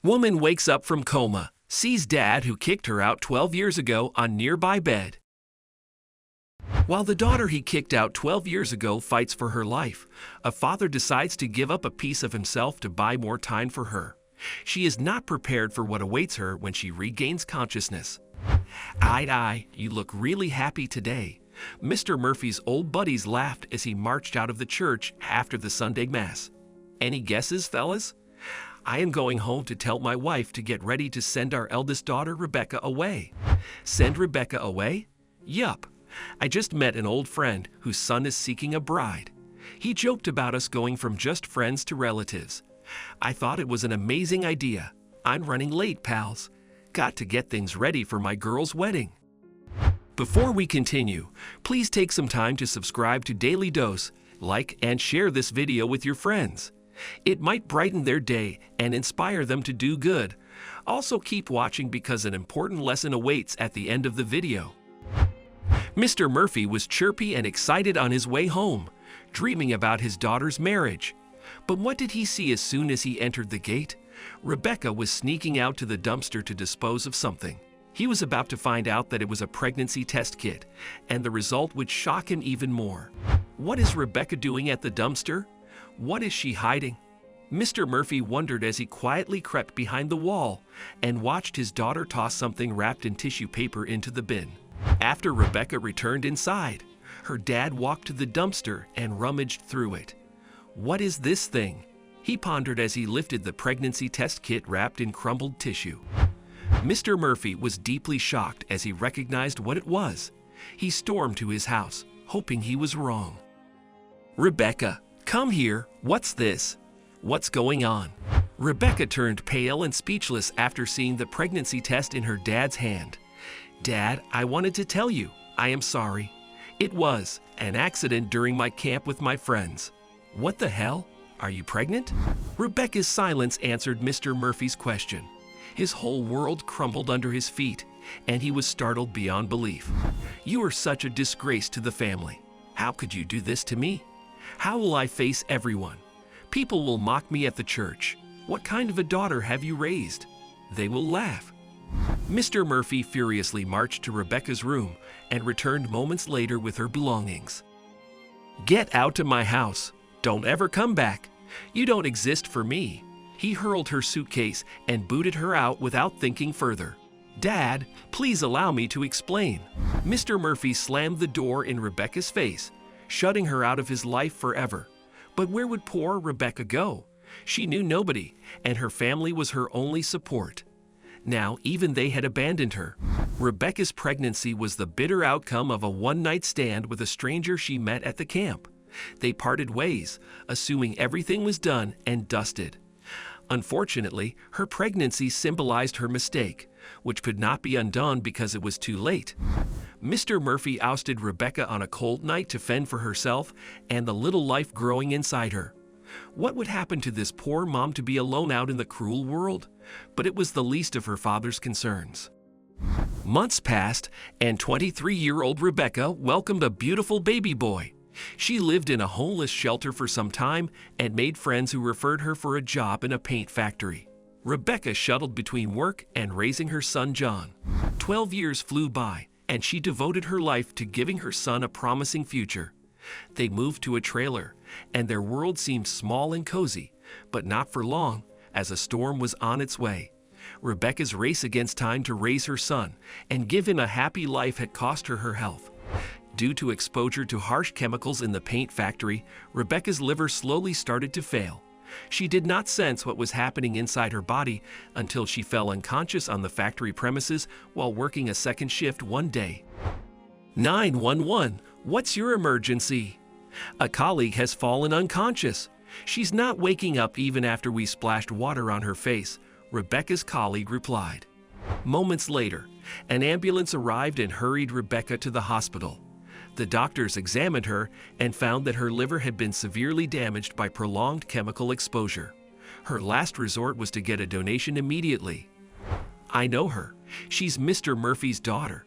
Woman wakes up from coma, sees dad who kicked her out 12 years ago on nearby bed. While the daughter he kicked out 12 years ago fights for her life, a father decides to give up a piece of himself to buy more time for her. She is not prepared for what awaits her when she regains consciousness. "Eye, you look really happy today." Mr. Murphy's old buddies laughed as he marched out of the church after the Sunday Mass. "Any guesses, fellas?" "I am going home to tell my wife to get ready to send our eldest daughter, Rebecca, away." "Send Rebecca away?" "Yup. I just met an old friend whose son is seeking a bride. He joked about us going from just friends to relatives. I thought it was an amazing idea. I'm running late, pals. Got to get things ready for my girl's wedding." Before we continue, please take some time to subscribe to Dailydose, like and share this video with your friends. It might brighten their day and inspire them to do good. Also keep watching because an important lesson awaits at the end of the video. Mr. Murphy was chirpy and excited on his way home, dreaming about his daughter's marriage. But what did he see as soon as he entered the gate? Rebecca was sneaking out to the dumpster to dispose of something. He was about to find out that it was a pregnancy test kit, and the result would shock him even more. What is Rebecca doing at the dumpster? What is she hiding? Mr. Murphy wondered as he quietly crept behind the wall and watched his daughter toss something wrapped in tissue paper into the bin. After Rebecca returned inside, her dad walked to the dumpster and rummaged through it. "What is this thing?" he pondered as he lifted the pregnancy test kit wrapped in crumbled tissue. Mr. Murphy was deeply shocked as he recognized what it was. He stormed to his house, hoping he was wrong. "Rebecca, come here. What's this? What's going on?" Rebecca turned pale and speechless after seeing the pregnancy test in her dad's hand. "Dad, I wanted to tell you. I am sorry. It was an accident during my camp with my friends." "What the hell? Are you pregnant?" Rebecca's silence answered Mr. Murphy's question. His whole world crumbled under his feet, and he was startled beyond belief. "You are such a disgrace to the family. How could you do this to me? How will I face everyone? People will mock me at the church. What kind of a daughter have you raised? They will laugh." Mr. Murphy furiously marched to Rebecca's room and returned moments later with her belongings. "Get out of my house. Don't ever come back. You don't exist for me." He hurled her suitcase and booted her out without thinking further. "Dad, please allow me to explain." Mr. Murphy slammed the door in Rebecca's face, shutting her out of his life forever. But where would poor Rebecca go? She knew nobody, and her family was her only support. Now, even they had abandoned her. Rebecca's pregnancy was the bitter outcome of a one-night stand with a stranger she met at the camp. They parted ways, assuming everything was done and dusted. Unfortunately, her pregnancy symbolized her mistake, which could not be undone because it was too late. Mr. Murphy ousted Rebecca on a cold night to fend for herself and the little life growing inside her. What would happen to this poor mom to be alone out in the cruel world? But it was the least of her father's concerns. Months passed, and 23-year-old Rebecca welcomed a beautiful baby boy. She lived in a homeless shelter for some time and made friends who referred her for a job in a paint factory. Rebecca shuttled between work and raising her son John. 12 years flew by, and she devoted her life to giving her son a promising future. They moved to a trailer, and their world seemed small and cozy, but not for long, as a storm was on its way. Rebecca's race against time to raise her son and give him a happy life had cost her her health. Due to exposure to harsh chemicals in the paint factory, Rebecca's liver slowly started to fail. She did not sense what was happening inside her body until she fell unconscious on the factory premises while working a second shift one day. 911, what's your emergency? A colleague has fallen unconscious. She's not waking up even after we splashed water on her face, Rebecca's colleague replied. Moments later, an ambulance arrived and hurried Rebecca to the hospital. The doctors examined her and found that her liver had been severely damaged by prolonged chemical exposure. Her last resort was to get a donation immediately. "I know her. She's Mr. Murphy's daughter.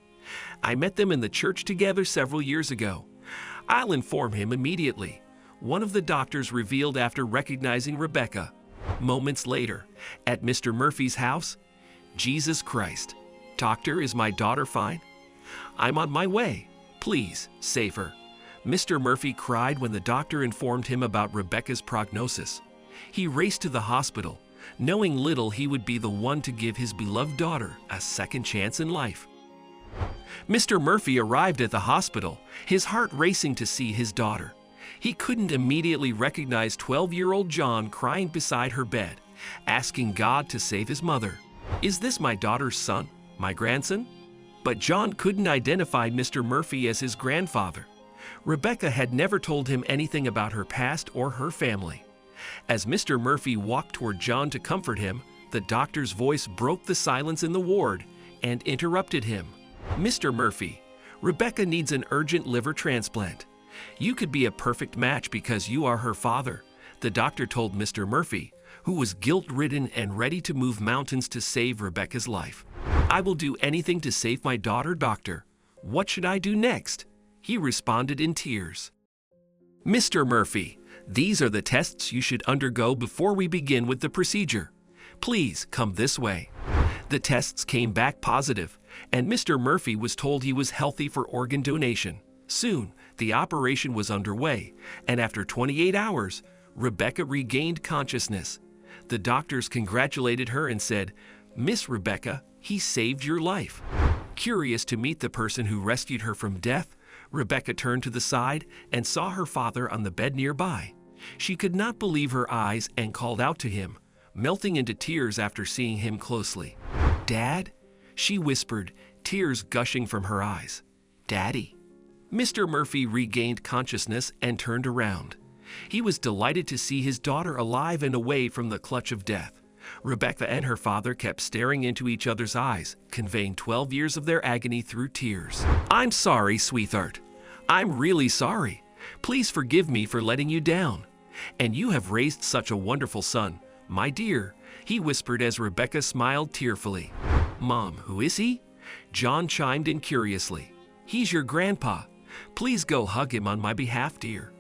I met them in the church together several years ago. I'll inform him immediately," one of the doctors revealed after recognizing Rebecca. Moments later, at Mr. Murphy's house, Jesus Christ, doctor, is my daughter fine? I'm on my way. Please, save her. Mr. Murphy cried when the doctor informed him about Rebecca's prognosis. He raced to the hospital, knowing little he would be the one to give his beloved daughter a second chance in life. Mr. Murphy arrived at the hospital, his heart racing to see his daughter. He couldn't immediately recognize 12-year-old John crying beside her bed, asking God to save his mother. Is this my daughter's son, my grandson? But John couldn't identify Mr. Murphy as his grandfather. Rebecca had never told him anything about her past or her family. As Mr. Murphy walked toward John to comfort him, the doctor's voice broke the silence in the ward and interrupted him. Mr. Murphy, Rebecca needs an urgent liver transplant. You could be a perfect match because you are her father, the doctor told Mr. Murphy, who was guilt-ridden and ready to move mountains to save Rebecca's life. I will do anything to save my daughter, doctor. What should I do next? He responded in tears. Mr. Murphy, these are the tests you should undergo before we begin with the procedure. Please come this way. The tests came back positive, and Mr. Murphy was told he was healthy for organ donation. Soon, the operation was underway, and after 28 hours, Rebecca regained consciousness. The doctors congratulated her and said, "Miss Rebecca, he saved your life." Curious to meet the person who rescued her from death, Rebecca turned to the side and saw her father on the bed nearby. She could not believe her eyes and called out to him, melting into tears after seeing him closely. "Dad?" she whispered, tears gushing from her eyes. "Daddy." Mr. Murphy regained consciousness and turned around. He was delighted to see his daughter alive and away from the clutch of death. Rebecca and her father kept staring into each other's eyes, conveying 12 years of their agony through tears. "I'm sorry, sweetheart. I'm really sorry. Please forgive me for letting you down. And you have raised such a wonderful son, my dear," he whispered as Rebecca smiled tearfully. "Mom, who is he?" John chimed in curiously. "He's your grandpa. Please go hug him on my behalf, dear."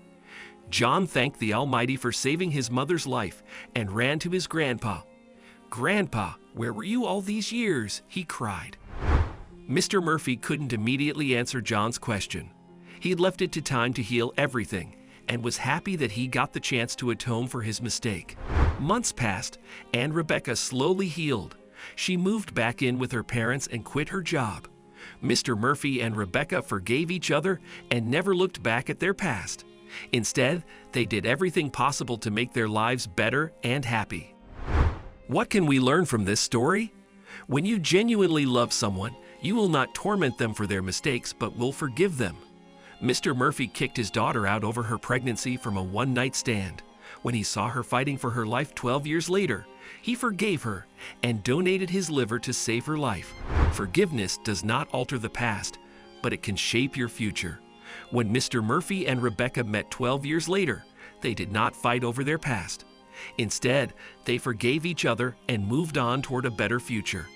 John thanked the Almighty for saving his mother's life and ran to his grandpa. "Grandpa, where were you all these years?" he cried. Mr. Murphy couldn't immediately answer John's question. He had left it to time to heal everything and was happy that he got the chance to atone for his mistake. Months passed, and Rebecca slowly healed. She moved back in with her parents and quit her job. Mr. Murphy and Rebecca forgave each other and never looked back at their past. Instead, they did everything possible to make their lives better and happy. What can we learn from this story? When you genuinely love someone, you will not torment them for their mistakes, but will forgive them. Mr. Murphy kicked his daughter out over her pregnancy from a one-night stand. When he saw her fighting for her life 12 years later, he forgave her and donated his liver to save her life. Forgiveness does not alter the past, but it can shape your future. When Mr. Murphy and Rebecca met 12 years later, they did not fight over their past. Instead, they forgave each other and moved on toward a better future.